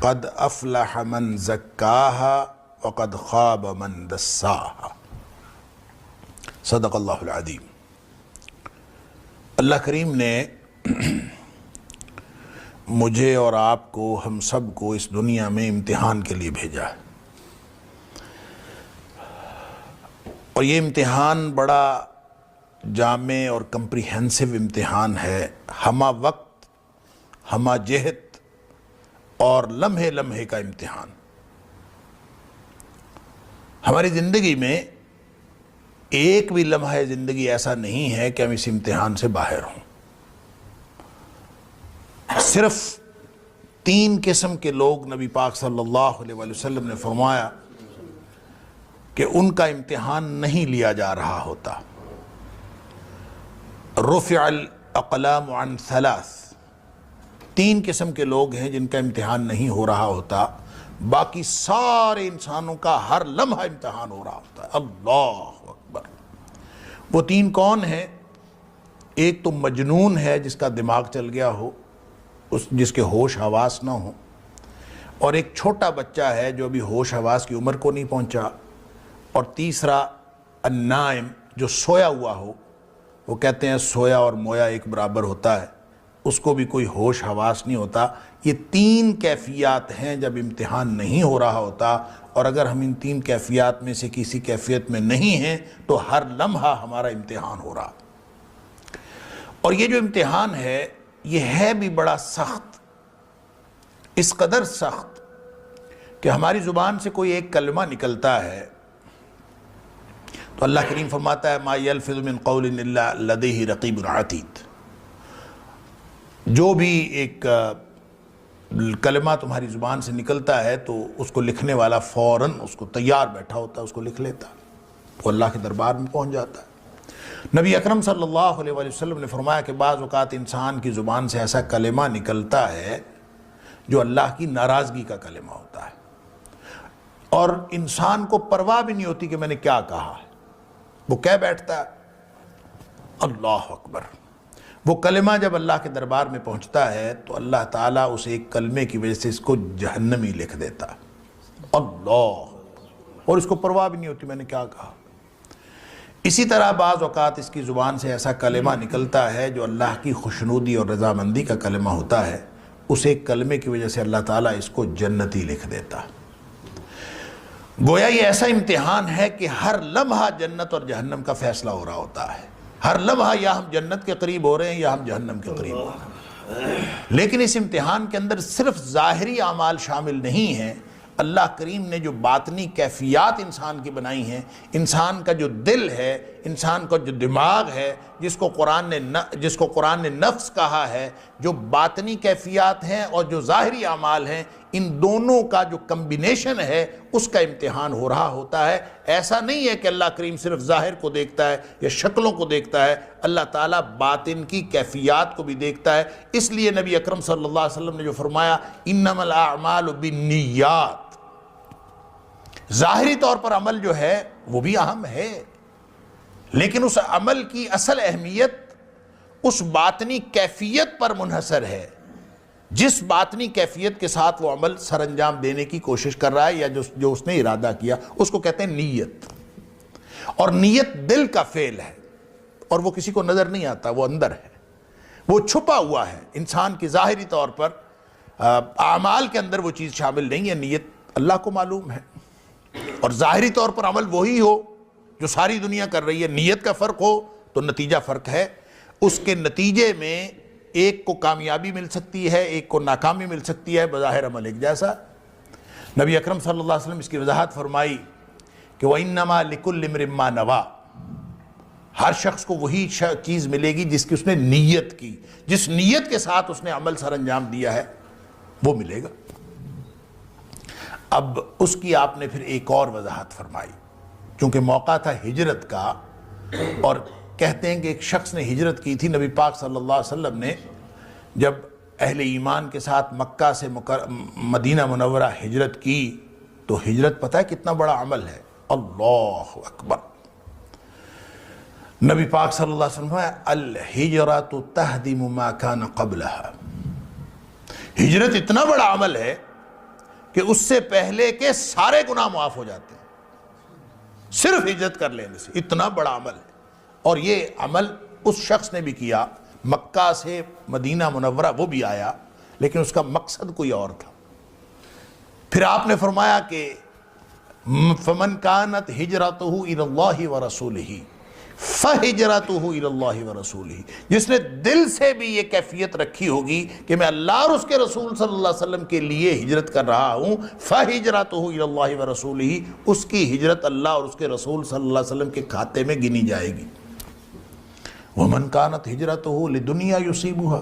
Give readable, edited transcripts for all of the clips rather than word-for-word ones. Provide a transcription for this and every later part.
قد افلح من زکاها وقد خاب من دساها۔ صدق اللہ العظیم۔ اللہ کریم نے مجھے اور آپ کو، ہم سب کو اس دنیا میں امتحان کے لیے بھیجا ہے، اور یہ امتحان بڑا جامع اور کمپریہنسو امتحان ہے، ہمہ وقت، ہمہ جہت اور لمحے لمحے کا امتحان۔ ہماری زندگی میں ایک بھی لمحہ زندگی ایسا نہیں ہے کہ ہم اس امتحان سے باہر ہوں۔ صرف 3 قسم کے لوگ نبی پاک صلی اللہ علیہ وآلہ وسلم نے فرمایا کہ ان کا امتحان نہیں لیا جا رہا ہوتا۔ رفع الاقلام عن 3 قسم کے لوگ ہیں جن کا امتحان نہیں ہو رہا ہوتا، باقی سارے انسانوں کا ہر لمحہ امتحان ہو رہا ہوتا ہے۔ اللہ اکبر۔ وہ 3 کون ہیں؟ ایک تو مجنون ہے جس کا دماغ چل گیا ہو، جس کے ہوش حواس نہ ہو، اور ایک چھوٹا بچہ ہے جو ابھی ہوش حواس کی عمر کو نہیں پہنچا، اور تیسرا النائم جو سویا ہوا ہو۔ وہ کہتے ہیں سویا اور مویا ایک برابر ہوتا ہے، اس کو بھی کوئی ہوش حواس نہیں ہوتا۔ یہ 3 کیفیات ہیں جب امتحان نہیں ہو رہا ہوتا، اور اگر ہم ان 3 کیفیات میں سے کسی کیفیت میں نہیں ہیں تو ہر لمحہ ہمارا امتحان ہو رہا۔ اور یہ جو امتحان ہے یہ ہے بھی بڑا سخت، اس قدر سخت کہ ہماری زبان سے کوئی ایک کلمہ نکلتا ہے تو اللہ کریم فرماتا ہے ما یلفظ من قول الا لدیہ رقیب عتید۔ جو بھی ایک کلمہ تمہاری زبان سے نکلتا ہے تو اس کو لکھنے والا فوراً اس کو تیار بیٹھا ہوتا ہے، اس کو لکھ لیتا ہے، وہ اللہ کے دربار میں پہنچ جاتا ہے۔ نبی اکرم صلی اللہ علیہ وآلہ وسلم نے فرمایا کہ بعض اوقات انسان کی زبان سے ایسا کلمہ نکلتا ہے جو اللہ کی ناراضگی کا کلمہ ہوتا ہے، اور انسان کو پرواہ بھی نہیں ہوتی کہ میں نے کیا کہا ہے، وہ کہہ بیٹھتا ہے۔ اللہ اکبر۔ وہ کلمہ جب اللہ کے دربار میں پہنچتا ہے تو اللہ تعالیٰ اس ایک کلمے کی وجہ سے اس کو جہنمی لکھ دیتا ہے۔ اللہ، اور اس کو پرواہ بھی نہیں ہوتی میں نے کیا کہا۔ اسی طرح بعض اوقات اس کی زبان سے ایسا کلمہ نکلتا ہے جو اللہ کی خوشنودی اور رضامندی کا کلمہ ہوتا ہے، اس ایک کلمے کی وجہ سے اللہ تعالیٰ اس کو جنتی لکھ دیتا۔ گویا یہ ایسا امتحان ہے کہ ہر لمحہ جنت اور جہنم کا فیصلہ ہو رہا ہوتا ہے، ہر لمحہ یا ہم جنت کے قریب ہو رہے ہیں یا ہم جہنم کے قریب ہو رہے ہیں۔ لیکن اس امتحان کے اندر صرف ظاہری اعمال شامل نہیں ہیں، اللہ کریم نے جو باطنی کیفیات انسان کی بنائی ہیں، انسان کا جو دل ہے، انسان کا جو دماغ ہے، جس کو قرآن نے نفس کہا ہے، جو باطنی کیفیات ہیں اور جو ظاہری اعمال ہیں، ان دونوں کا جو کمبینیشن ہے اس کا امتحان ہو رہا ہوتا ہے۔ ایسا نہیں ہے کہ اللہ کریم صرف ظاہر کو دیکھتا ہے یا شکلوں کو دیکھتا ہے، اللہ تعالیٰ باطن کی کیفیات کو بھی دیکھتا ہے۔ اس لیے نبی اکرم صلی اللہ علیہ وسلم نے جو فرمایا انما الاعمال بالنیات، ظاہری طور پر عمل جو ہے وہ بھی اہم ہے، لیکن اس عمل کی اصل اہمیت اس باطنی کیفیت پر منحصر ہے، جس باطنی کیفیت کے ساتھ وہ عمل سر انجام دینے کی کوشش کر رہا ہے یا جو اس نے ارادہ کیا، اس کو کہتے ہیں نیت۔ اور نیت دل کا فعل ہے، اور وہ کسی کو نظر نہیں آتا، وہ اندر ہے، وہ چھپا ہوا ہے۔ انسان کی ظاہری طور پر اعمال کے اندر وہ چیز شامل نہیں ہے، نیت اللہ کو معلوم ہے، اور ظاہری طور پر عمل وہی ہو جو ساری دنیا کر رہی ہے، نیت کا فرق ہو تو نتیجہ فرق ہے۔ اس کے نتیجے میں ایک کو کامیابی مل سکتی ہے، ایک کو ناکامی مل سکتی ہے، بظاہر عمل ایک جیسا۔ نبی اکرم صلی اللہ علیہ وسلم اس کی وضاحت فرمائی کہ وَإِنَّمَا لِكُلِّ امْرٍ مَّا نَوَىٰ، ہر شخص کو وہی چیز ملے گی جس کی اس نے نیت کی، جس نیت کے ساتھ اس نے عمل سر انجام دیا ہے وہ ملے گا۔ اب اس کی آپ نے پھر ایک اور وضاحت فرمائی، چونکہ موقع تھا ہجرت کا، اور کہتے ہیں کہ ایک شخص نے ہجرت کی تھی۔ نبی پاک صلی اللہ علیہ وسلم نے جب اہل ایمان کے ساتھ مکہ سے مدینہ منورہ ہجرت کی تو ہجرت پتہ ہے کتنا بڑا عمل ہے، اللہ اکبر۔ نبی پاک صلی اللہ علیہ وسلم الہجرۃ تہدم ما کان قبلھا، ہجرت اتنا بڑا عمل ہے کہ اس سے پہلے کے سارے گناہ معاف ہو جاتے ہیں صرف ہجرت کر لینے سے. اتنا بڑا عمل ہے. اور یہ عمل اس شخص نے بھی کیا، مکہ سے مدینہ منورہ وہ بھی آیا، لیکن اس کا مقصد کوئی اور تھا. پھر آپ نے فرمایا کہ فمن کانت ہجرتہ الی اللہ ورسولہ فہجرتہ الی اللہ ورسولہ، جس نے دل سے بھی یہ کیفیت رکھی ہوگی کہ میں اللہ اور اس کے رسول صلی اللہ علیہ وسلم کے لیے ہجرت کر رہا ہوں، فہجرتہ الی اللہ ورسولہ، اس کی ہجرت اللہ اور اس کے رسول صلی اللہ علیہ وسلم کے کھاتے میں گنی جائے گی. ومن کانت ہجرتہ لدنیا یصیبھا،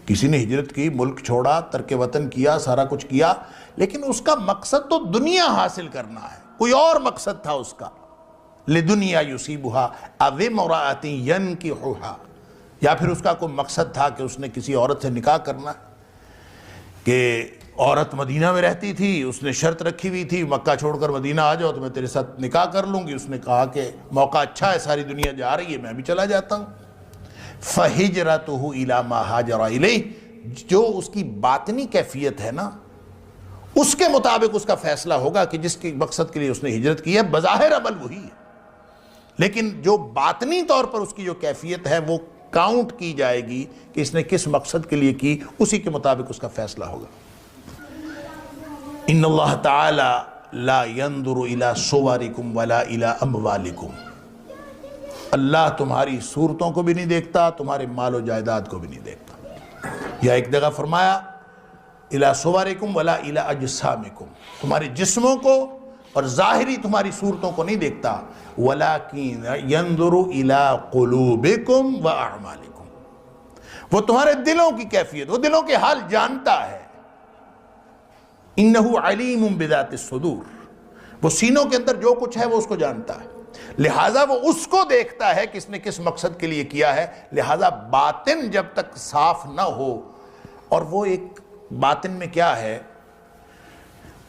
کسی نے ہجرت کی، ملک چھوڑا، ترک وطن کیا، سارا کچھ کیا، لیکن اس کا مقصد تو دنیا حاصل کرنا ہے، کوئی اور مقصد تھا اس کا. لدنیا یصیبھا او امرأۃ ینکحھا، یا پھر اس کا کوئی مقصد تھا کہ اس نے کسی عورت سے نکاح کرنا ہے، کہ عورت مدینہ میں رہتی تھی، اس نے شرط رکھی ہوئی تھی مکہ چھوڑ کر مدینہ آ جاؤ تو میں تیرے ساتھ نکاح کر لوں گی. اس نے کہا کہ موقع اچھا ہے، ساری دنیا جا رہی ہے، میں بھی چلا جاتا ہوں. فہجرتہ الی ما ہاجر الیہ، جو اس کی باطنی کیفیت ہے نا، اس کے مطابق اس کا فیصلہ ہوگا کہ جس کے مقصد کے لیے اس نے ہجرت کی ہے. بظاہر عمل وہی ہے، لیکن جو باطنی طور پر اس کی جو کیفیت ہے وہ کاؤنٹ کی جائے گی کہ اس نے کس مقصد کے لیے کی، اسی کے مطابق اس کا فیصلہ ہوگا. ان اللہ تعالی لا ينظر الى صورکم ولا الى اموالکم، اللہ تمہاری صورتوں کو بھی نہیں دیکھتا، تمہارے مال و جائیداد کو بھی نہیں دیکھتا. یا ایک جگہ فرمایا الى صورکم ولا الى اجسامکم، تمہارے جسموں کو اور ظاہری تمہاری صورتوں کو نہیں دیکھتا. ولکن ينظر الى قلوبکم واعمالکم، وہ تمہارے دلوں کی کیفیت، وہ دلوں کے حال جانتا ہے. انہ علیم بذات الصدور، وہ سینوں کے اندر جو کچھ ہے وہ اس کو جانتا ہے، لہٰذا وہ اس کو دیکھتا ہے کہ اس نے کس مقصد کے لیے کیا ہے. لہٰذا باطن جب تک صاف نہ ہو، اور وہ ایک باطن میں کیا ہے،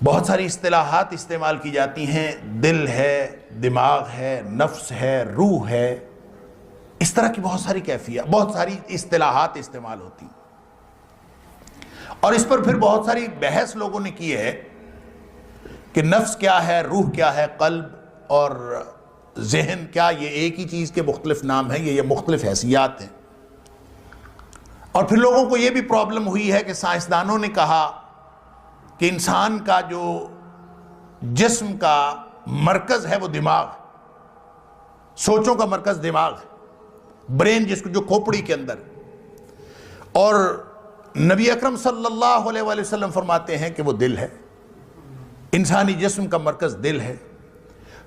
بہت ساری اصطلاحات استعمال کی جاتی ہیں، دل ہے، دماغ ہے، نفس ہے، روح ہے، اس طرح کی بہت ساری کیفیت، بہت ساری اصطلاحات استعمال ہوتی ہیں. اور اس پر پھر بہت ساری بحث لوگوں نے کی ہے کہ نفس کیا ہے، روح کیا ہے، قلب اور ذہن کیا، یہ ایک ہی چیز کے مختلف نام ہیں، یہ مختلف حیثیات ہیں. اور پھر لوگوں کو یہ بھی پرابلم ہوئی ہے کہ سائنسدانوں نے کہا کہ انسان کا جو جسم کا مرکز ہے وہ دماغ، سوچوں کا مرکز دماغ ہے، برین جس کو، جو کھوپڑی کے اندر. اور نبی اکرم صلی اللہ علیہ وآلہ وسلم فرماتے ہیں کہ وہ دل ہے، انسانی جسم کا مرکز دل ہے.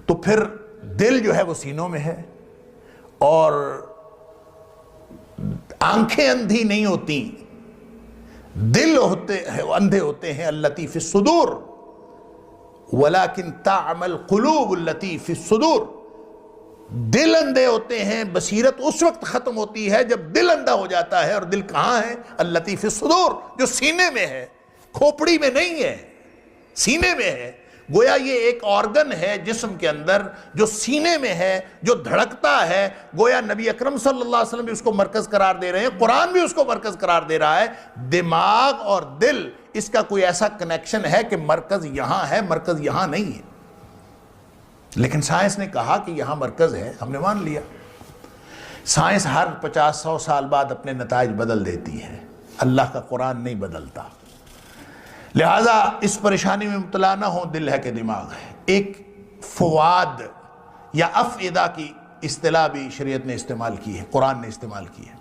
تو پھر دل جو ہے وہ سینوں میں ہے، اور آنکھیں اندھی نہیں ہوتی، دل اندھے ہوتے ہیں. التی فی الصدور ولکن تعمی القلوب التی فی الصدور، دل اندھے ہوتے ہیں، بصیرت اس وقت ختم ہوتی ہے جب دل اندھا ہو جاتا ہے. اور دل کہاں ہے؟ التی فی الصدور، جو سینے میں ہے، کھوپڑی میں نہیں ہے، سینے میں ہے. گویا یہ ایک آرگن ہے جسم کے اندر جو سینے میں ہے، جو دھڑکتا ہے. گویا نبی اکرم صلی اللہ علیہ وسلم بھی اس کو مرکز قرار دے رہے ہیں، قرآن بھی اس کو مرکز قرار دے رہا ہے. دماغ اور دل، اس کا کوئی ایسا کنیکشن ہے کہ مرکز یہاں ہے، مرکز یہاں نہیں ہے. لیکن سائنس نے کہا کہ یہاں مرکز ہے، ہم نے مان لیا. سائنس ہر 50-100 سال بعد اپنے نتائج بدل دیتی ہے، اللہ کا قرآن نہیں بدلتا. لہٰذا اس پریشانی میں مبتلا نہ ہوں، دل ہے کہ دماغ ہے. ایک فواد یا افئدہ کی اصطلاح بھی شریعت نے استعمال کی ہے، قرآن نے استعمال کی ہے.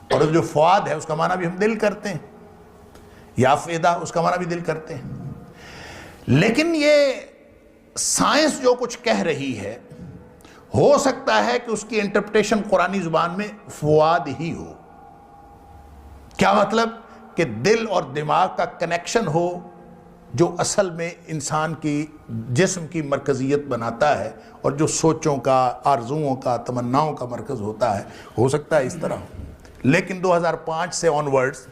اور جو فواد ہے اس کا معنی بھی ہم دل کرتے ہیں، یا افئدہ اس کا معنی بھی دل کرتے ہیں. لیکن یہ سائنس جو کچھ کہہ رہی ہے، ہو سکتا ہے کہ اس کی انٹرپریٹیشن قرآنی زبان میں فواد ہی ہو. کیا مطلب؟ کہ دل اور دماغ کا کنیکشن ہو جو اصل میں انسان کی جسم کی مرکزیت بناتا ہے، اور جو سوچوں کا، آرزوؤں کا، تمناؤں کا مرکز ہوتا ہے. ہو سکتا ہے اس طرح ہو. لیکن 2005 سے آن ورڈز،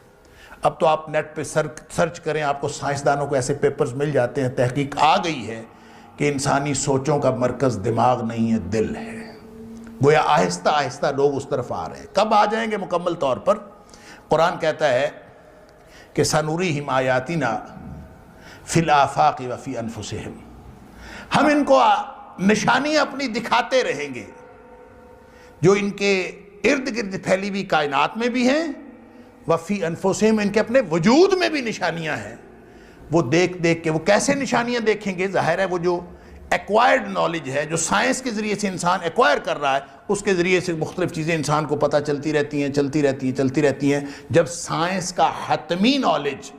اب تو آپ نیٹ پہ سرچ کریں، آپ کو سائنسدانوں کو ایسے پیپرز مل جاتے ہیں، تحقیق آ گئی ہے کہ انسانی سوچوں کا مرکز دماغ نہیں ہے، دل ہے. گویا آہستہ آہستہ لوگ اس طرف آ رہے ہیں. کب آ جائیں گے مکمل طور پر؟ قرآن کہتا ہے کہ سنوریہم آیاتنا فی الآفاق وفی انفسہم، ہم ان کو نشانیاں اپنی دکھاتے رہیں گے جو ان کے ارد گرد پھیلی ہوئی کائنات میں بھی ہیں، وفی انفسہم، ان کے اپنے وجود میں بھی نشانیاں ہیں۔ وہ دیکھ دیکھ کے، وہ کیسے نشانیاں دیکھیں گے؟ ظاہر ہے وہ جو ایکوائرڈ نالج ہے، جو سائنس کے ذریعے سے انسان ایکوائر کر رہا ہے، اس کے ذریعے سے مختلف چیزیں انسان کو پتہ چلتی رہتی ہیں۔ جب سائنس کا حتمی نالج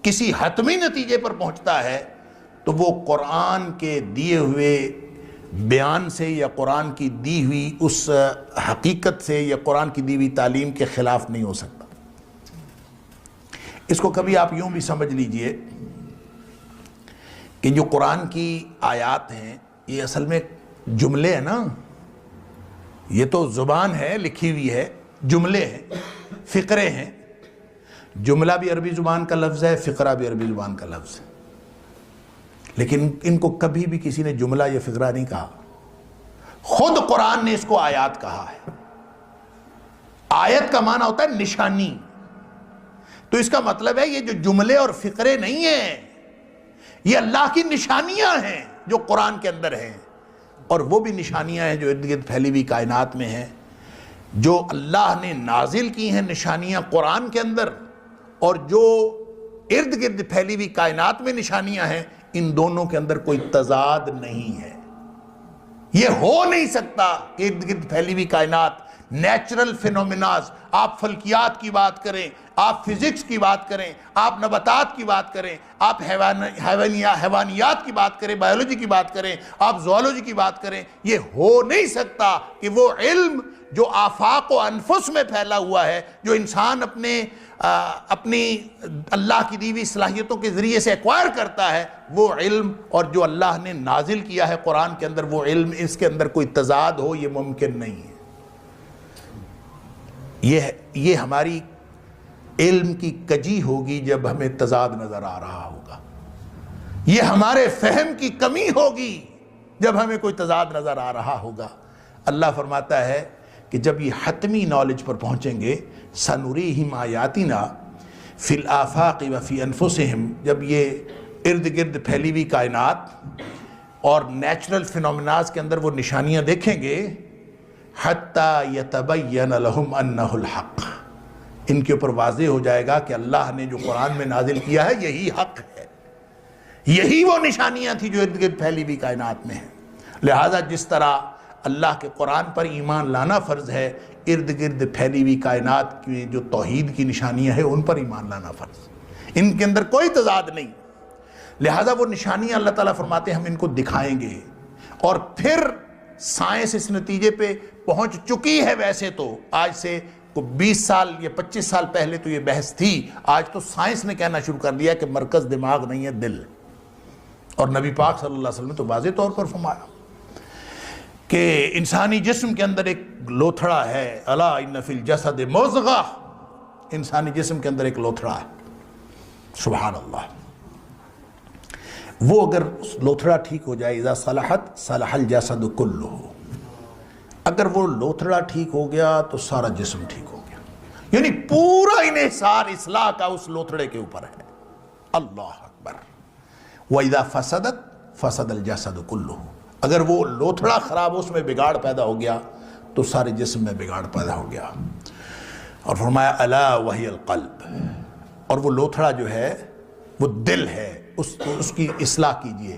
کسی حتمی نتیجے پر پہنچتا ہے تو وہ قرآن کے دیے ہوئے بیان سے یا قرآن کی دی ہوئی اس حقیقت سے یا قرآن کی دی ہوئی تعلیم کے خلاف نہیں ہو سکتا۔ اس کو کبھی آپ یوں بھی سمجھ لیجئے کہ جو قرآن کی آیات ہیں یہ اصل میں جملے ہیں نا، یہ تو زبان ہے لکھی ہوئی ہے، جملے ہیں، فقرے ہیں۔ جملہ بھی عربی زبان کا لفظ ہے، فقرہ بھی عربی زبان کا لفظ ہے، لیکن ان کو کبھی بھی کسی نے جملہ یا فقرہ نہیں کہا۔ خود قرآن نے اس کو آیات کہا ہے۔ آیت کا معنی ہوتا ہے نشانی، تو اس کا مطلب ہے یہ جو جملے اور فقرے نہیں ہیں، یہ اللہ کی نشانیاں ہیں جو قرآن کے اندر ہیں، اور وہ بھی نشانیاں ہیں جو ارد گرد پھیلی ہوئی کائنات میں ہیں، جو اللہ نے نازل کی ہیں نشانیاں قرآن کے اندر، اور جو ارد گرد پھیلی ہوئی کائنات میں نشانیاں ہیں، ان دونوں کے اندر کوئی تضاد نہیں ہے۔ یہ ہو نہیں سکتا کہ ارد گرد پھیلی ہوئی کائنات، نیچرل فینومیناز، آپ فلکیات کی بات کریں، آپ فزکس کی بات کریں، آپ نباتات کی بات کریں، آپ حیوانیات کی بات کریں، بائیولوجی کی بات کریں، آپ زوالوجی کی بات کریں، یہ ہو نہیں سکتا کہ وہ علم جو آفاق و انفس میں پھیلا ہوا ہے، جو انسان اپنی اللہ کی دی ہوئی صلاحیتوں کے ذریعے سے ایکوائر کرتا ہے، وہ علم اور جو اللہ نے نازل کیا ہے قرآن کے اندر، وہ علم، اس کے اندر کوئی تضاد ہو، یہ ممکن نہیں ہے۔ یہ ہماری علم کی کجی ہوگی جب ہمیں تضاد نظر آ رہا ہوگا، یہ ہمارے فہم کی کمی ہوگی جب ہمیں کوئی تضاد نظر آ رہا ہوگا۔ اللہ فرماتا ہے کہ جب یہ حتمی نالج پر پہنچیں گے، سنریہم آیاتنا فی الآفاق وفی انفسہم، جب یہ ارد گرد پھیلی ہوئی کائنات اور نیچرل فینومیناز کے اندر وہ نشانیاں دیکھیں گے، حتی یتبین لہم انہ الحق، ان کے اوپر واضح ہو جائے گا کہ اللہ نے جو قرآن میں نازل کیا ہے یہی حق ہے، یہی وہ نشانیاں تھی جو ارد گرد پھیلی ہوئی کائنات میں ہیں۔ لہٰذا جس طرح اللہ کے قرآن پر ایمان لانا فرض ہے، ارد گرد پھیلی ہوئی کائنات کی جو توحید کی نشانیاں ہیں ان پر ایمان لانا فرض، ان کے اندر کوئی تضاد نہیں۔ لہٰذا وہ نشانیاں اللہ تعالیٰ فرماتے ہیں ہم ان کو دکھائیں گے، اور پھر سائنس اس نتیجے پہ پہنچ چکی ہے۔ ویسے تو آج سے 20 سال یا 25 سال پہلے تو یہ بحث تھی، آج تو سائنس نے کہنا شروع کر دیا کہ مرکز دماغ نہیں ہے دل، اور نبی پاک صلی اللہ علیہ وسلم نے تو واضح طور پر فرمایا کہ انسانی جسم کے اندر ایک لوتھڑا ہے، الا ان فی الجسد مضغہ، انسانی جسم کے اندر ایک لوتھڑا ہے، سبحان اللہ۔ وہ اگر لوتھڑا ٹھیک ہو جائے، اذا صلحت صلح الجسد کلہ، اگر وہ لوتھڑا ٹھیک ہو گیا تو سارا جسم ٹھیک ہو گیا، یعنی پورا انحصار اصلاح کا اس لوتھڑے کے اوپر ہے۔ اللہ اکبر۔ وَإِذَا فَسَدَتْ فَسَدَ الْجَسَدُ كُلُّهُ، اگر وہ لوتھڑا خراب، اس میں بگاڑ پیدا ہو گیا تو سارے جسم میں بگاڑ پیدا ہو گیا۔ اور فرمایا الا وہی القلب، اور وہ لوتھڑا جو ہے وہ دل ہے، اس کی اصلاح کیجئے۔